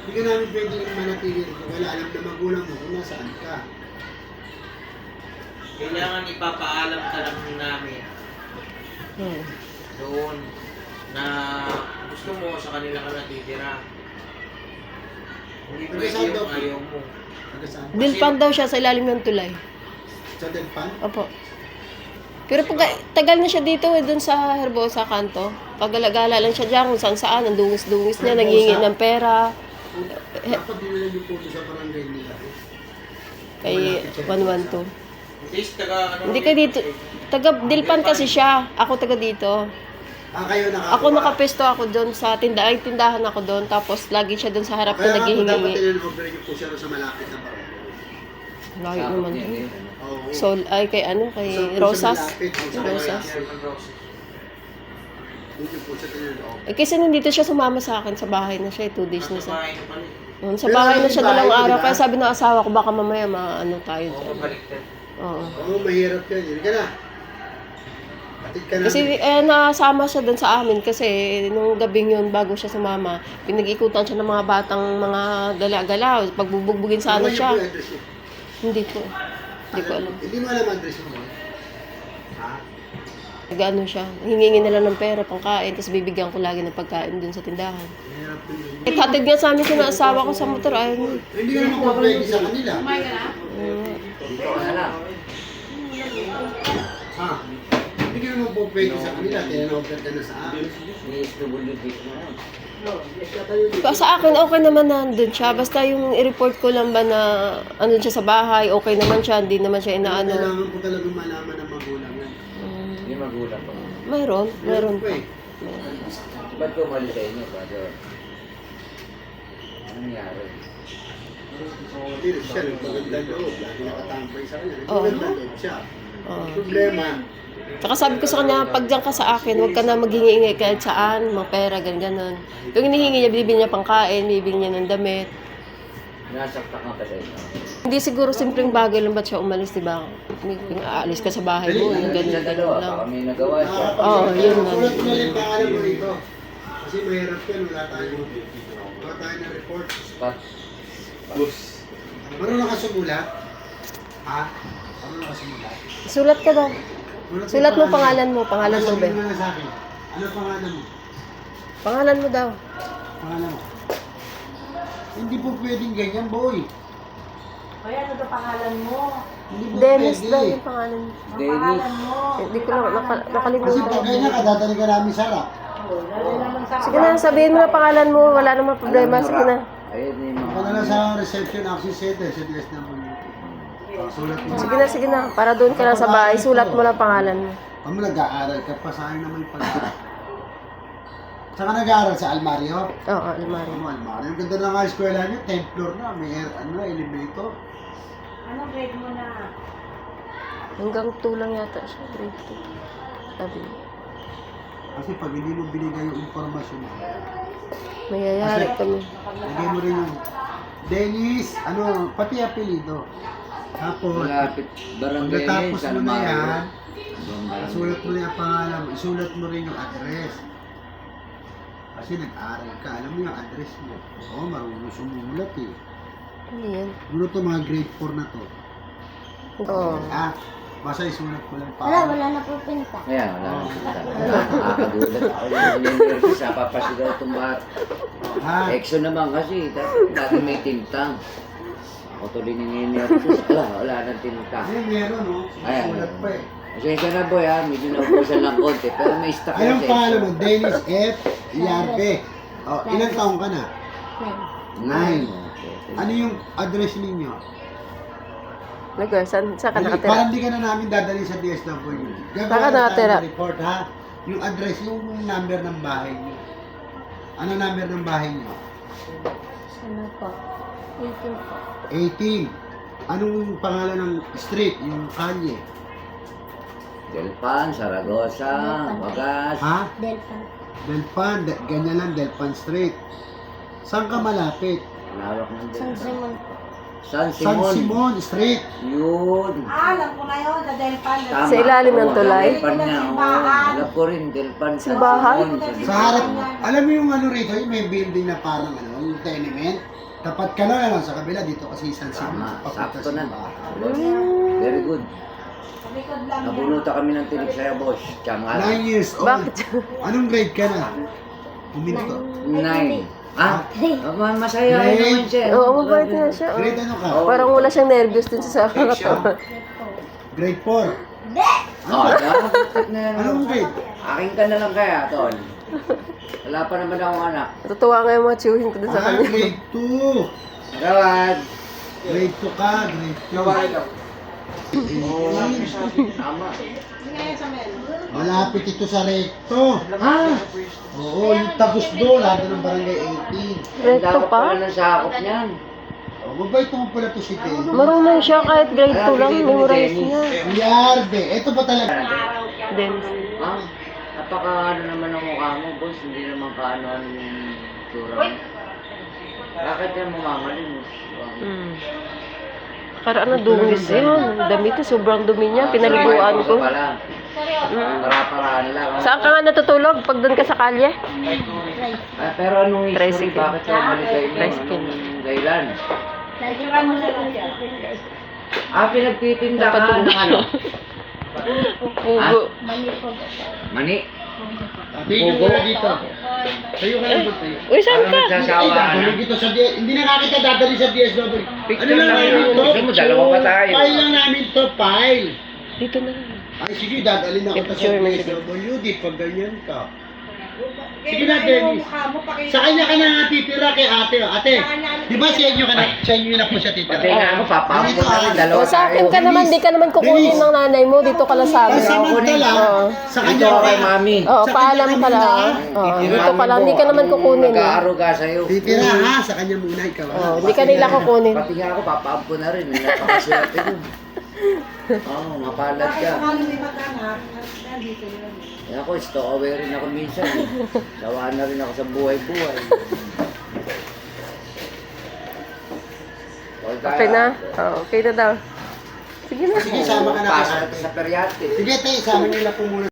Hindi ka namin pwede manatili rito. Wala alam na magulang mo kung nasaan ka. Kailangan ipapaalam ka lang namin doon na gusto mo sa kanila ka natitira. Hindi pwede yung ayaw mo. Taga saan? Dilpan daw siya sa ilalim ng tulay. Sa Delpan? Opo. Pero pag tagal na siya dito doon sa Herbosa kanto. Pag-alagala lang siya diyan kung saan ang dungis-dungis niya, nanghihingi ng pera. Dapat dinala niyo po sa barangay nila. Kay 112. Please, taga ano? Hindi ka dito. Taga Dilpan kasi siya. Ako taga dito. Kayo Ako nakapesto ako doon sa tindahan ako doon. Tapos lagi siya doon sa harap Kaya na dapat naghihingi. tinanong niyo po siya sa malapit na barangay. Layo naman. Oo. So, ay kay ano, kay Rosas. Rosas. Hindi po siya tinanong. Eh, kasi nandito siya sumama sa akin sa bahay na siya, 2 days na siya. Sa Pero bahay na siya yung bahay, 2 araw. diba? Kaya sabi ng asawa ko, baka mamaya maano tayo Oo, dyan. baliktad. Oo. Oo, mahirap yan. Hindi ka na. Atid ka na. Kasi nasama siya doon sa amin kasi nung gabing yun, bago siya sumama, pinag-ikutan siya ng mga batang mga gala-gala. Pagbubugbugin sa ano siya. Hindi ko. Hindi ko alam. Hindi mo alam address mo. Ha? Nag-ano siya, hingingi nila ng pera, pangkain, tapos bibigyan ko lagi ng pagkain dun sa tindahan. Mahirap din yun. Eh, hatid nga sa amin siya ng asawa ko sa motor, ayaw niya. Hindi ka naman pwede sa kanila. Dito ka na lang. Ha? Hindi ka naman pwede sa kanila. Tinanong-offer ka na sa amin. DSWD na lang. Sa akin, okay naman na andun siya. Basta yung i-report ko lang ba na andun siya sa bahay, okay naman siya, hindi naman siya inaano. Kailangan ko talagang malaman ng magulang yan. Hindi magulang pa. Mayroon pa pa. eh. Ba't ko mali sa inyo, brother? Ano nangyari? Hindi rin siya. Nagpagandang loob. Lagi nakatampay sa kanya. Oo. Nagpagandang loob siya. Oo. Problema. Tsaka sabi ko sa kanya, pag diyan ka sa akin, huwag ka na maghingi-hingi kahit saan, mga pera, ganun. Yung hinihingi niya, bibili niya pangkain, bibili niya ng damit. Nasakta ka pa sa inyo. Hindi siguro simpleng bagay lang ba't siya umalis, di ba? Kung aalis ka sa bahay mo, yung Sa ganun dalawa, lang. baka may nagawa siya. Oo, yun na. Sulat mo lang pangalan mo rito. Kasi mahirap yan. Wala tayo ng report. Spot. Marunong ka sumulat? Ha? Marunong ka sumulat? Sulat ka daw. Sulat mo pangalan mo, pangalan mo, Sabihin Ben. mo na sa akin. Ano pangalan mo? Pangalan mo daw. Pangalan mo. Hindi po pwedeng ganyan, boy. Kaya ano ba pangalan mo? Hindi po Dennis pwede. daw yung pangalan mo. Ang Dennis. pangalan mo. Hindi ko lang Kasi pag nakalimutan. ganyan ka, dadali ka namin sa rap. Oh, lalo naman sa Sige na, sabihin mo na pangalan mo, wala namang problema. Sige na. Ayun yung Ako na lang sa reception access center sa DSWD. Sulat mo. Sige na. Para doon ka lang sa bahay, sulat mo lang pangalan mo. Pag nag-aaral ka pa, sa akin naman yung pag Saan ka nag-aaral? Sa Almario? Oo, almari. Ano, Almario? Ang ganda na nga eskwela niyo, 10th floor na, may elevator. Anong grade mo na? Hanggang 2 lang yata siya, grade 2. Sabi niya. Kasi pag hindi mo binigay yung informasyon, Mayayari kami. lagay mo rin yung Dennis, ano, pati apelido. Tapos, malapit barangay pagkatapos sa mo na Almaro. yan, Ibang barangay. isulat mo na yung pangalan mo, isulat mo rin yung address. Kasi nag-aaral ka, alam mo yung address mo. Oo, marunong sumulat eh. Ano yan? Ano to, mga grade 4 na to? Oo. Basta isulat mo lang Wala na po pinta. Kaya wala nang kita. Nakakagulat ako yung nurses sa papasigaw itong bata. Ha? Exo naman kasi, dati may tintang. Ako tuloy ni nurses. Wala nang tintang. Ay, meron, no? Ayan. Sulat pa eh. Pasensya na boy ha, medyo naubusan lang konti. Pero may stock Anong kasi. pangalan mo? Dennis F. Iarbe. Oh, ilang taong ka na? 9. Ano yung address ninyo? Saan ka Parang nakatira? hindi ka na namin dadali sa DSWD. Saan ka nakatira? Report ha? Yung address, yung number ng bahay niyo. Ano number ng bahay niyo? Ano po? 18 po. 18. Anong pangalan ng street, yung kalye? Delpan, Saragosa, Wagas. Ha? Delta. Delpan, ganyan lang, Delpan Street. Saan ka malapit? Lawak ng San Delpan. Simon po. San San Simon. Simon Street. Yun. Alam ko na yun, sa Delpan. Tama. Sa ilalim ng Oo, tulay? Delpan niya. Oo, alam ko rin, Delpan. San Simbahan? Simon. Sa harap, alam mo yung ano rito, yung may building na parang ano, yung entertainment. Tapat ka na lang sa kabila dito kasi San Siro. Tama, papunta sakto sa na. bahay. Very good. Sa likod lang yan. Nabunuta kami ng tinig sa'yo, boss. Tiyang 9 years old. Bakit? Anong grade ka na? Puminto. 9. Ah, masaya Grade? naman siya. Oo, mabait nga siya. oh. Grade ano ka? Parang wala siyang nervous din sa katawan. Grade 4. Oh, dapat na yan. Anong grade? Akin ka na lang kaya, Tol. Wala pa naman akong anak. Natutuwa nga yung mga chewing ko dun sa kanya. Grade 2. Gawad. Grade 2 ka, grade 2. Tama. Malapit ito sa recto. Ah, Oo, yung tapos doon, lahat ng barangay 18. Recto dapat pa? pala ng sakop niyan. Oh, mabait mo pala to si Ten. Marunong siya kahit grade 2 lang, memorize niya. Yarde, ito pa talaga. Then, Ah, napaka ano naman ang mukha mo, boss. Hindi naman kaano-ano yung tura mo. Bakit yan mamamalin mo? Parang ano, dungis yun. Damit na, sobrang dumi niya. Pinaliguan ko. Pala. Para-paraan lang. Saan ka nga natutulog? Pag doon ka sa kalye? Ah, pero anong history? Tricycle. Bakit siya umalis sa inyo? Tricycle. Anong dahilan? Nagsuran mo na lang siya. Ah, pinagtitinda ka ng ano? Pugo. Mali po. Mani? Tingnan mo na dito. Tayo ka lang doon tayo. Uy, saan Parang ka? Ay, nagsasawa ka na. dadali dito sa hindi na nakita dadali sa DSW. Picture lang yun. Gusto mo, dalawa pa tayo. File lang namin to, file. Dito na lang. Ay, sige, dadali na kita sa Picture mo, sige. DSWD pag ganyan ka. Sige na, Dennis. Sa kanya ka na natitira kay ate. Ate, di ba sa inyo ka na, sa inyo na po siya titira? Pati nga ako, papampo na rin. Dalawa O, sa akin tayo. ka naman, di ka naman kukunin ng nanay mo. Dito ka lang sa amin. Samantala, Oo. sa Dito kanya ako ka kay mami. Oo, paalam ka lang. Oo, dito ka lang, di ka naman kukunin. eh. Nag-aaruga sa'yo. titira ha, sa kanya muna ikaw. ha? Oo, di ka nila kukunin. Pati nga ako, papampo na rin. Napakaswerte ko. Oo, mapalad ka. Kaya ako, stowaway rin ako minsan. Sawa na rin ako sa buhay-buhay. Okay na? Oo, okay na daw. Sige na. Sige, sama ka na. Pasok sa peryate. Sige, te, sama nila po muna.